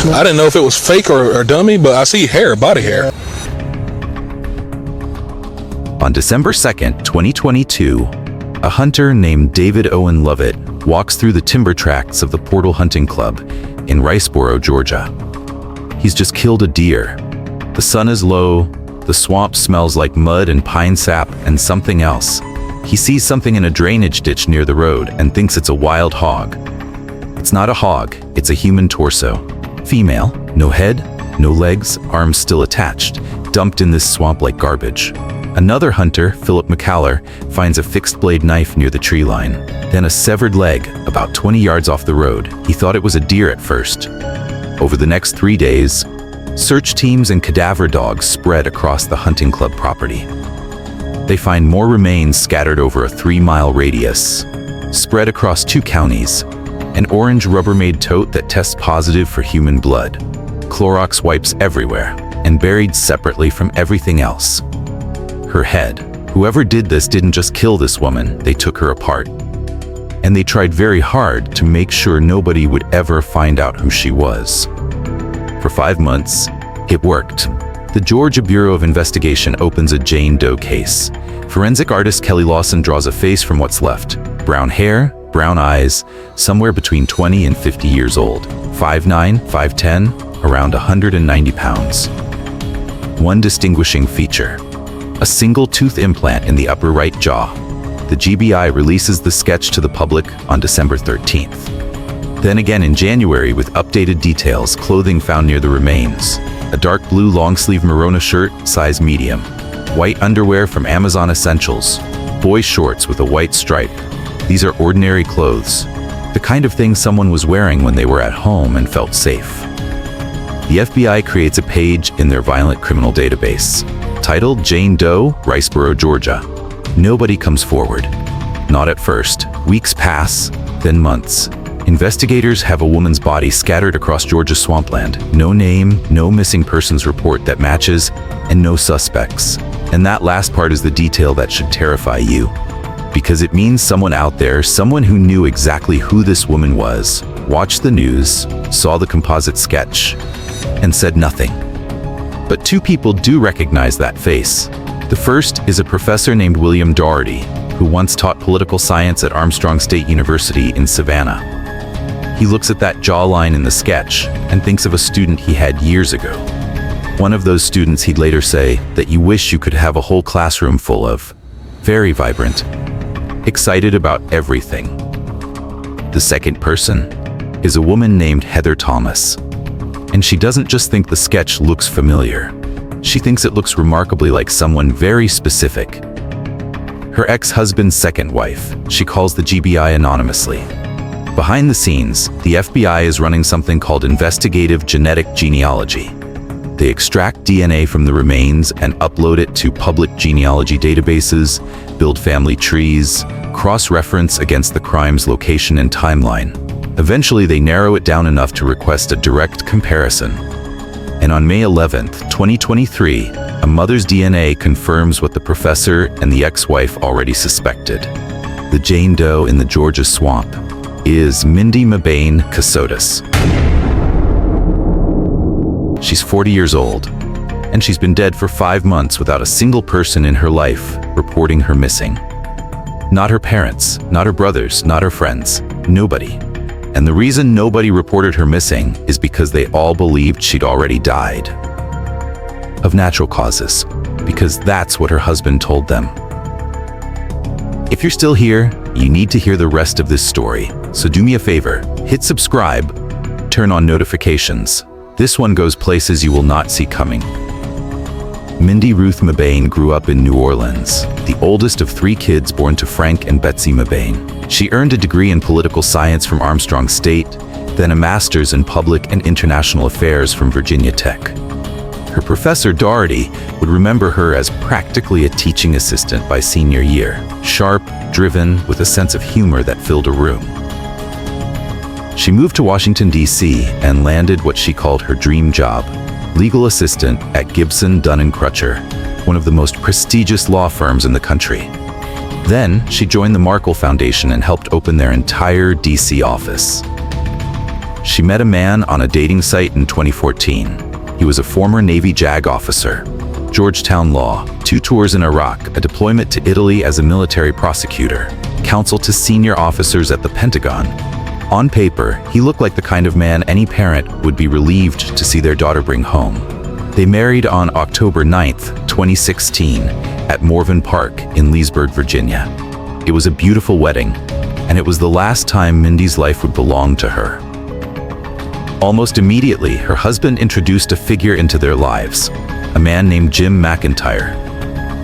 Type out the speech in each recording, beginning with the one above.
I didn't know if it was fake or dummy, but I see hair, body hair. On December 2nd, 2022, a hunter named David Owen Lovett walks through the timber tracts of the Portal Hunting Club in Riceboro, Georgia. He's just killed a deer. The sun is low, the swamp smells like mud and pine sap and something else. He sees something in a drainage ditch near the road and thinks it's a wild hog. It's not a hog, it's a human torso. Female, no head, no legs, arms still attached, dumped in this swamp like garbage. Another hunter, Philip McIntyre, finds a fixed-blade knife near the tree line, then a severed leg about 20 yards off the road. He thought it was a deer at first. Over the next 3 days, search teams and cadaver dogs spread across the hunting club property. They find more remains scattered over a 3-mile radius, spread across 2 counties, an orange Rubbermaid tote that tests positive for human blood, Clorox wipes everywhere, and buried separately from everything else. Her head. Whoever did this didn't just kill this woman, they took her apart. And they tried very hard to make sure nobody would ever find out who she was. For 5 months, it worked. The Georgia Bureau of Investigation opens a Jane Doe case. Forensic artist Kelly Lawson draws a face from what's left. Brown hair, brown eyes, somewhere between 20 and 50 years old. 5'9", 5'10", around 190 pounds. One distinguishing feature: a single tooth implant in the upper right jaw. The GBI releases the sketch to the public on December 13th. Then again in January with updated details, clothing found near the remains. A dark blue long-sleeve Merona shirt, size medium. White underwear from Amazon Essentials. Boy shorts with a white stripe. These are ordinary clothes. The kind of thing someone was wearing when they were at home and felt safe. The FBI creates a page in their violent criminal database, titled Jane Doe, Riceboro, Georgia. Nobody comes forward. Not at first. Weeks pass, then months. Investigators have a woman's body scattered across Georgia's swampland. No name, no missing persons report that matches, and no suspects. And that last part is the detail that should terrify you. Because it means someone out there, someone who knew exactly who this woman was, watched the news, saw the composite sketch, and said nothing. But 2 people do recognize that face. The first is a professor named William Doherty, who once taught political science at Armstrong State University in Savannah. He looks at that jawline in the sketch and thinks of a student he had years ago. One of those students he'd later say that you wish you could have a whole classroom full of. Very vibrant, excited about everything. The second person is a woman named Heather Thomas. And she doesn't just think the sketch looks familiar. She thinks it looks remarkably like someone very specific. Her ex-husband's second wife. She calls the GBI anonymously. Behind the scenes, the FBI is running something called investigative genetic genealogy. They extract DNA from the remains and upload it to public genealogy databases, build family trees, cross-reference against the crime's location and timeline. Eventually, they narrow it down enough to request a direct comparison. And on May 11th, 2023, a mother's DNA confirms what the professor and the ex-wife already suspected. The Jane Doe in the Georgia swamp is Mindi Kassotis. She's 40 years old, and she's been dead for 5 months without a single person in her life reporting her missing. Not her parents, not her brothers, not her friends, nobody. And the reason nobody reported her missing is because they all believed she'd already died. Of natural causes, because that's what her husband told them. If you're still here, you need to hear the rest of this story. So do me a favor, hit subscribe, turn on notifications. This one goes places you will not see coming. Mindi Ruth Mabane grew up in New Orleans, the oldest of 3 kids born to Frank and Betsy Mabane. She earned a degree in political science from Armstrong State, then a master's in public and international affairs from Virginia Tech. Her professor Doherty would remember her as practically a teaching assistant by senior year, sharp, driven, with a sense of humor that filled a room. She moved to Washington, D.C. and landed what she called her dream job, legal assistant at Gibson, Dunn & Crutcher, one of the most prestigious law firms in the country. Then, she joined the Markle Foundation and helped open their entire D.C. office. She met a man on a dating site in 2014. He was a former Navy JAG officer. Georgetown Law, 2 tours in Iraq, a deployment to Italy as a military prosecutor, counsel to senior officers at the Pentagon. On paper, he looked like the kind of man any parent would be relieved to see their daughter bring home. They married on October 9th, 2016, at Morven Park in Leesburg, Virginia. It was a beautiful wedding, and it was the last time Mindi's life would belong to her. Almost immediately, her husband introduced a figure into their lives, a man named Jim McIntyre.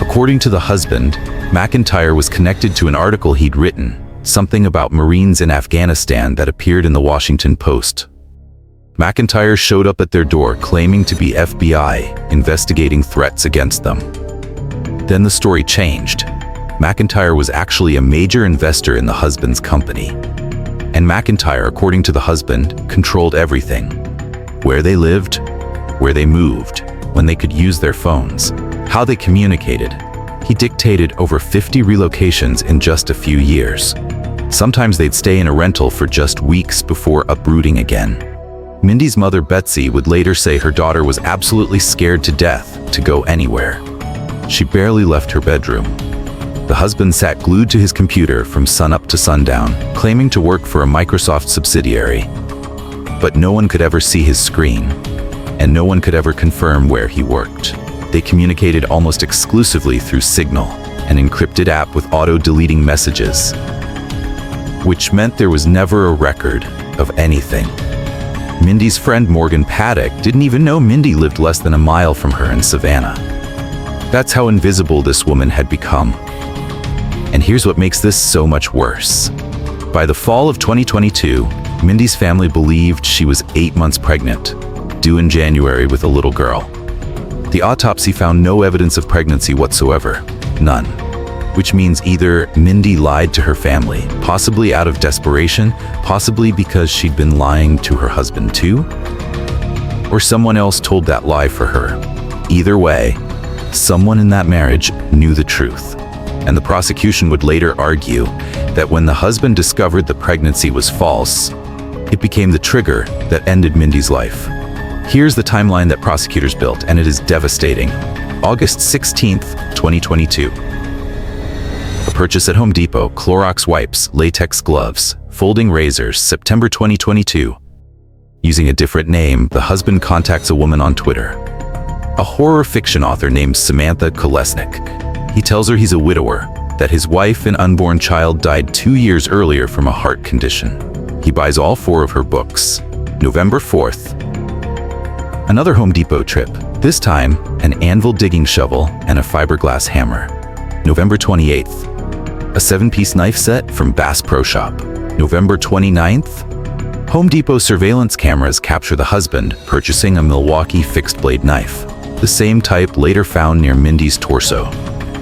According to the husband, McIntyre was connected to an article he'd written, something about Marines in Afghanistan, that appeared in the Washington Post. McIntyre showed up at their door claiming to be FBI, investigating threats against them. Then the story changed. McIntyre was actually a major investor in the husband's company. And McIntyre, according to the husband, controlled everything. Where they lived, where they moved, when they could use their phones, how they communicated. He dictated over 50 relocations in just a few years. Sometimes they'd stay in a rental for just weeks before uprooting again. Mindi's mother, Betsy, would later say her daughter was absolutely scared to death to go anywhere. She barely left her bedroom. The husband sat glued to his computer from sunup to sundown, claiming to work for a Microsoft subsidiary. But no one could ever see his screen, and no one could ever confirm where he worked. They communicated almost exclusively through Signal, an encrypted app with auto-deleting messages, which meant there was never a record of anything. Mindi's friend Morgan Paddock didn't even know Mindi lived less than a mile from her in Savannah. That's how invisible this woman had become. And here's what makes this so much worse. By the fall of 2022, Mindi's family believed she was 8 months pregnant, due in January with a little girl. The autopsy found no evidence of pregnancy whatsoever, none. Which means either Mindi lied to her family, possibly out of desperation, possibly because she'd been lying to her husband too, or someone else told that lie for her. Either way, someone in that marriage knew the truth. And the prosecution would later argue that when the husband discovered the pregnancy was false, it became the trigger that ended Mindi's life. Here's the timeline that prosecutors built, and it is devastating. August 16th, 2022. A purchase at Home Depot, Clorox wipes, latex gloves, folding razors, September 2022. Using a different name, the husband contacts a woman on Twitter, a horror fiction author named Samantha Kolesnik. He tells her he's a widower, that his wife and unborn child died 2 years earlier from a heart condition. He buys all 4 of her books. November 4th. Another Home Depot trip, this time an anvil digging shovel and a fiberglass hammer. November 28th. A 7-piece knife set from Bass Pro Shop. November 29th. Home Depot surveillance cameras capture the husband purchasing a Milwaukee fixed-blade knife, the same type later found near Mindi's torso.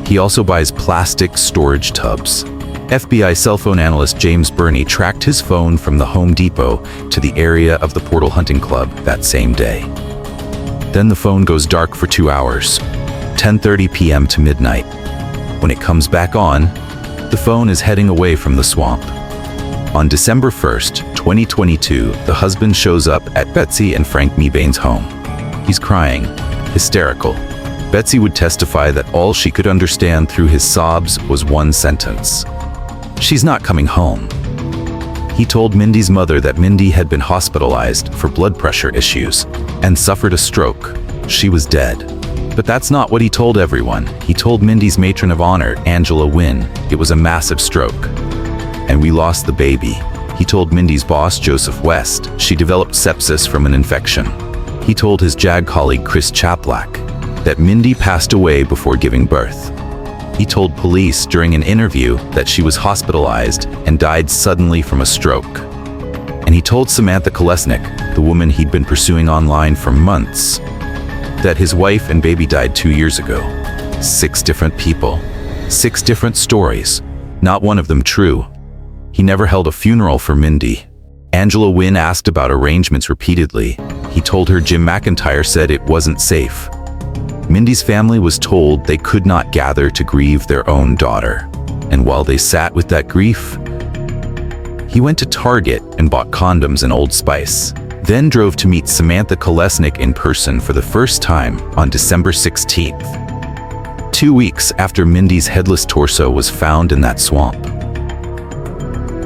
He also buys plastic storage tubs. FBI cell phone analyst James Burney tracked his phone from the Home Depot to the area of the Portal Hunting Club that same day. Then the phone goes dark for 2 hours, 10:30 p.m. to midnight. When it comes back on, the phone is heading away from the swamp. On December 1st, 2022, the husband shows up at Betsy and Frank Mebane's home. He's crying, hysterical. Betsy would testify that all she could understand through his sobs was one sentence: "She's not coming home." He told Mindi's mother that Mindi had been hospitalized for blood pressure issues and suffered a stroke. She was dead. But that's not what he told everyone. He told Mindi's matron of honor, Angela Wynn, it was a massive stroke. And we lost the baby. He told Mindi's boss, Joseph West, she developed sepsis from an infection. He told his JAG colleague, Chris Chaplack, that Mindi passed away before giving birth. He told police during an interview that she was hospitalized and died suddenly from a stroke. And he told Samantha Kolesnik, the woman he'd been pursuing online for months, that his wife and baby died 2 years ago. 6 different people, 6 different stories, not one of them true. He never held a funeral for Mindi. Angela Wynn asked about arrangements repeatedly. He told her Jim McIntyre said it wasn't safe. Mindi's family was told they could not gather to grieve their own daughter. And while they sat with that grief, He went to Target and bought condoms and Old Spice, then drove to meet Samantha Kolesnik in person for the first time on December 16th, 2 weeks after Mindy's headless torso was found in that swamp.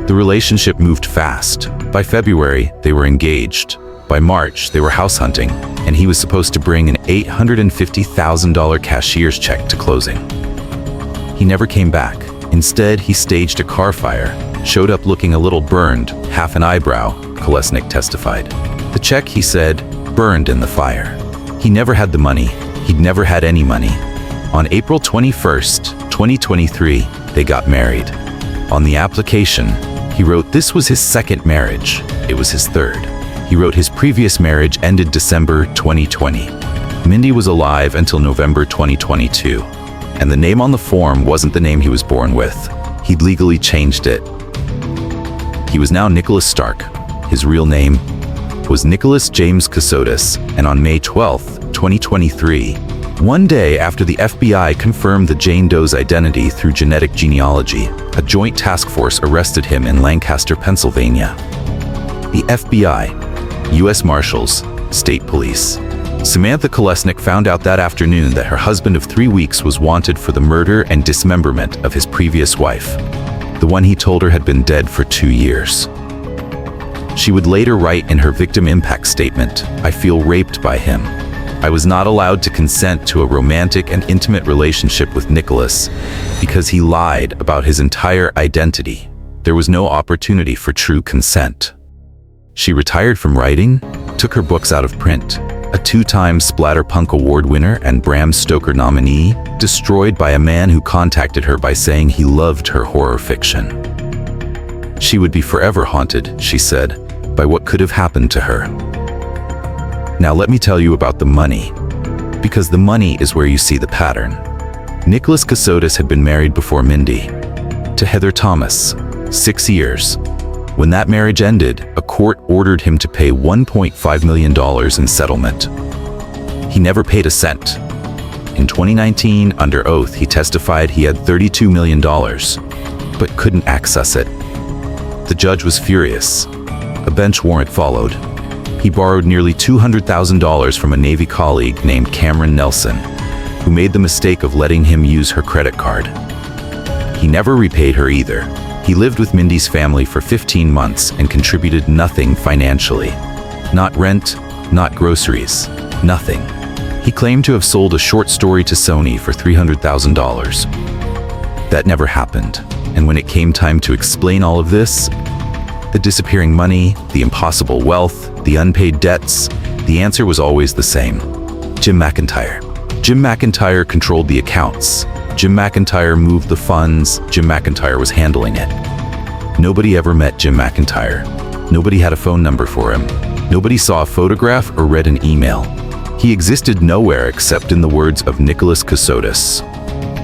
The relationship moved fast. By February, they were engaged. By March, they were house hunting, and he was supposed to bring an $850,000 cashier's check to closing. He never came back. Instead, he staged a car fire, showed up looking a little burned, half an eyebrow, Kolesnik testified. The check, he said, burned in the fire. He never had the money. He'd never had any money. On April 21st, 2023, they got married. On the application, he wrote this was his second marriage. It was his third. He wrote his previous marriage ended December 2020. Mindy was alive until November 2022, and the name on the form wasn't the name he was born with. He'd legally changed it. He was now Nicholas Stark. His real name was Nicholas James Kassotis, and on May 12, 2023, one day after the FBI confirmed the Jane Doe's identity through genetic genealogy, a joint task force arrested him in Lancaster, Pennsylvania. The FBI, U.S. Marshals, State Police. Samantha Kolesnik found out that afternoon that her husband of 3 weeks was wanted for the murder and dismemberment of his previous wife, the one he told her had been dead for 2 years. She would later write in her victim impact statement, "I feel raped by him. I was not allowed to consent to a romantic and intimate relationship with Nicholas because he lied about his entire identity. There was no opportunity for true consent." She retired from writing, took her books out of print. A 2-time Splatterpunk Award winner and Bram Stoker nominee, destroyed by a man who contacted her by saying he loved her horror fiction. She would be forever haunted, she said, by what could have happened to her. Now let me tell you about the money, because the money is where you see the pattern. Nicholas Kassotis had been married before Mindy, to Heather Thomas, 6 years. When that marriage ended, a court ordered him to pay $1.5 million in settlement. He never paid a cent. In 2019, under oath, he testified he had $32 million, but couldn't access it. The judge was furious. A bench warrant followed. He borrowed nearly $200,000 from a Navy colleague named Cameron Nelson, who made the mistake of letting him use her credit card. He never repaid her either. He lived with Mindy's family for 15 months and contributed nothing financially. Not rent, not groceries, nothing. He claimed to have sold a short story to Sony for $300,000. That never happened, and when it came time to explain all of this, the disappearing money, the impossible wealth, the unpaid debts, the answer was always the same. Jim McIntyre. Jim McIntyre controlled the accounts. Jim McIntyre moved the funds. Jim McIntyre was handling it. Nobody ever met Jim McIntyre. Nobody had a phone number for him. Nobody saw a photograph or read an email. He existed nowhere except in the words of Nicholas Kassotis.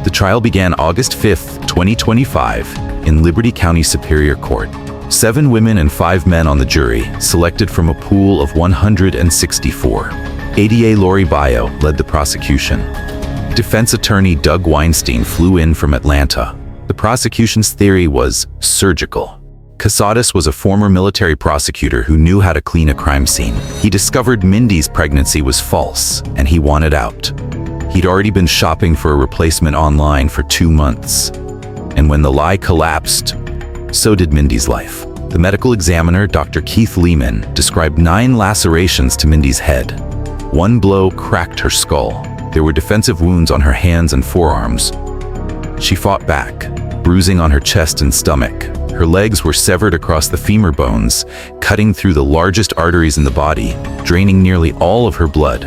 The trial began August 5, 2025, in Liberty County Superior Court. 7 women and 5 men on the jury, selected from a pool of 164. ADA Lori Bio led the prosecution. Defense attorney Doug Weinstein flew in from Atlanta. The prosecution's theory was surgical. Kassotis was a former military prosecutor who knew how to clean a crime scene. He discovered Mindy's pregnancy was false, and he wanted out. He'd already been shopping for a replacement online for 2 months. And when the lie collapsed, so did Mindy's life. The medical examiner, Dr. Keith Lehman, described 9 lacerations to Mindy's head. 1 blow cracked her skull. There were defensive wounds on her hands and forearms. She fought back, bruising on her chest and stomach. Her legs were severed across the femur bones, cutting through the largest arteries in the body, draining nearly all of her blood.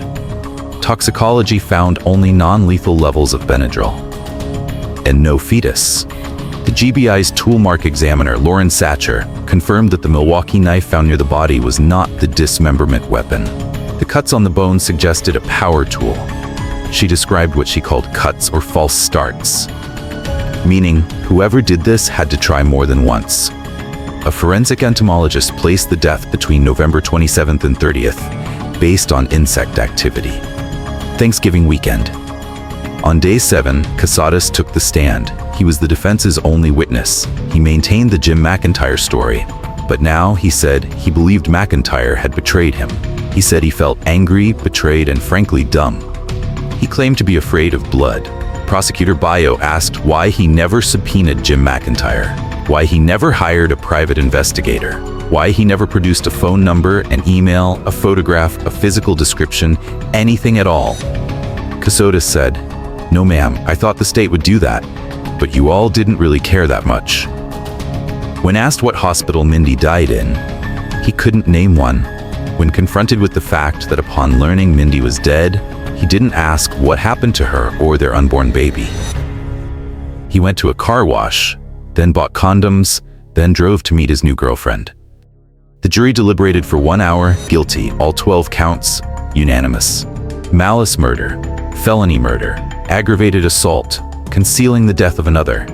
Toxicology found only non-lethal levels of Benadryl. And no fetus. The GBI's toolmark examiner, Lauren Satcher, confirmed that the Milwaukee knife found near the body was not the dismemberment weapon. The cuts on the bone suggested a power tool. She described what she called cuts or false starts, meaning whoever did this had to try more than once. A forensic entomologist placed the death between November 27th and 30th, based on insect activity. Thanksgiving weekend. On day 7, Kassotis took the stand. He was the defense's only witness. He maintained the Jim McIntyre story, But now, he said, he believed McIntyre had betrayed him. He said he felt angry, betrayed, and frankly dumb. He claimed to be afraid of blood. Prosecutor Bayo asked why he never subpoenaed Jim McIntyre, why he never hired a private investigator, why he never produced a phone number, an email, a photograph, a physical description, anything at all. Kassotis said, "No ma'am, I thought the state would do that, but you all didn't really care that much." When asked what hospital Mindi died in, he couldn't name one. When confronted with the fact that upon learning Mindi was dead, he didn't ask what happened to her or their unborn baby. He went to a car wash, then bought condoms, then drove to meet his new girlfriend. The jury deliberated for 1 hour, guilty, all 12 counts, unanimous. Malice murder, felony murder, aggravated assault, concealing the death of another,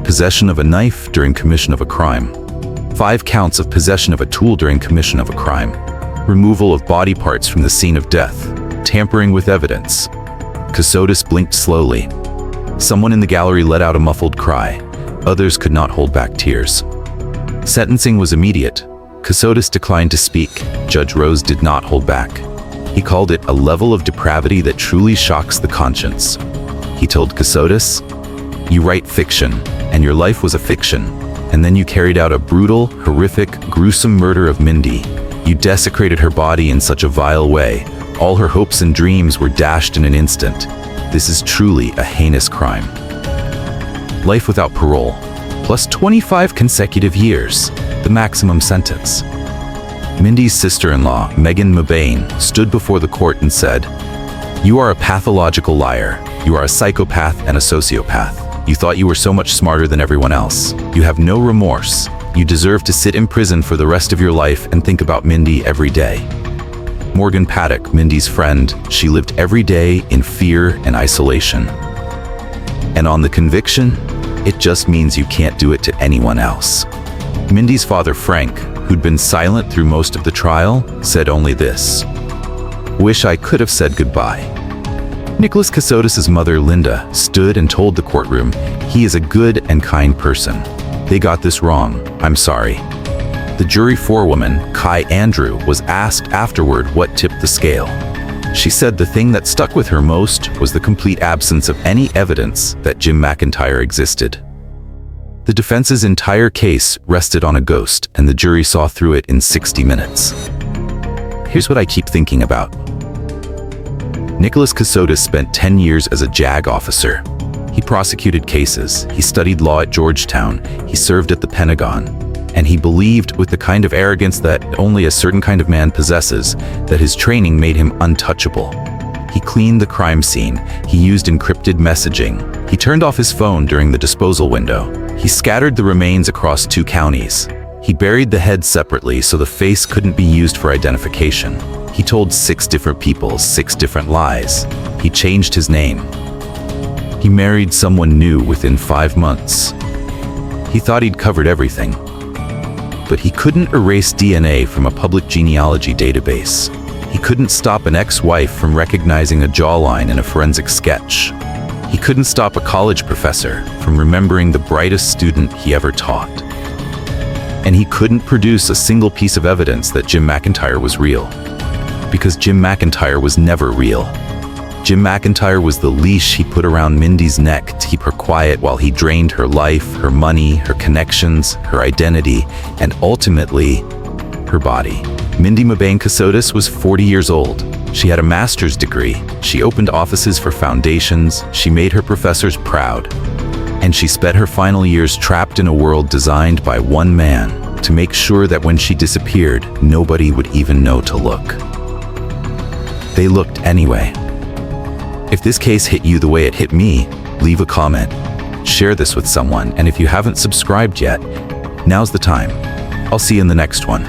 possession of a knife during commission of a crime, 5 counts of possession of a tool during commission of a crime, removal of body parts from the scene of death, tampering with evidence. Kassotis blinked slowly. Someone in the gallery let out a muffled cry. Others could not hold back tears. Sentencing was immediate. Kassotis declined to speak. Judge Rose did not hold back. He called it a level of depravity that truly shocks the conscience. He told Kassotis, "You write fiction, and your life was a fiction, and then you carried out a brutal, horrific, gruesome murder of Mindi. You desecrated her body in such a vile way. All her hopes and dreams were dashed in an instant. This is truly a heinous crime." Life without parole, plus 25 consecutive years, the maximum sentence. Mindi's sister-in-law, Megan Mabane, stood before the court and said, "You are a pathological liar. You are a psychopath and a sociopath. You thought you were so much smarter than everyone else. You have no remorse. You deserve to sit in prison for the rest of your life and think about Mindi every day." Morgan Paddock, Mindi's friend, she lived every day in fear and isolation. And on the conviction, it just means you can't do it to anyone else. Mindi's father, Frank, who'd been silent through most of the trial, said only this: "Wish I could have said goodbye." Nicholas Kassotis' mother, Linda, stood and told the courtroom, "He is a good and kind person. They got this wrong. I'm sorry." The jury forewoman, Kai Andrew, was asked afterward what tipped the scale. She said the thing that stuck with her most was the complete absence of any evidence that Jim McIntyre existed. The defense's entire case rested on a ghost, and the jury saw through it in 60 minutes. Here's what I keep thinking about. Nicholas Kassotis spent 10 years as a JAG officer. He prosecuted cases, he studied law at Georgetown, he served at the Pentagon, and he believed, with the kind of arrogance that only a certain kind of man possesses, that his training made him untouchable. He cleaned the crime scene, he used encrypted messaging, he turned off his phone during the disposal window, he scattered the remains across 2 counties, he buried the head separately so the face couldn't be used for identification. He told 6 different people 6 different lies. He changed his name. He married someone new within 5 months. He thought he'd covered everything. But he couldn't erase DNA from a public genealogy database. He couldn't stop an ex-wife from recognizing a jawline in a forensic sketch. He couldn't stop a college professor from remembering the brightest student he ever taught. And he couldn't produce a single piece of evidence that Jim McIntyre was real. Because Jim McIntyre was never real. Jim McIntyre was the leash he put around Mindi's neck to keep her quiet while he drained her life, her money, her connections, her identity, and ultimately, her body. Mindi Mabane Kassotis was 40 years old. She had a master's degree. She opened offices for foundations. She made her professors proud. And she spent her final years trapped in a world designed by one man to make sure that when she disappeared, nobody would even know to look. They looked anyway. If this case hit you the way it hit me, leave a comment. Share this with someone, and if you haven't subscribed yet, now's the time. I'll see you in the next one.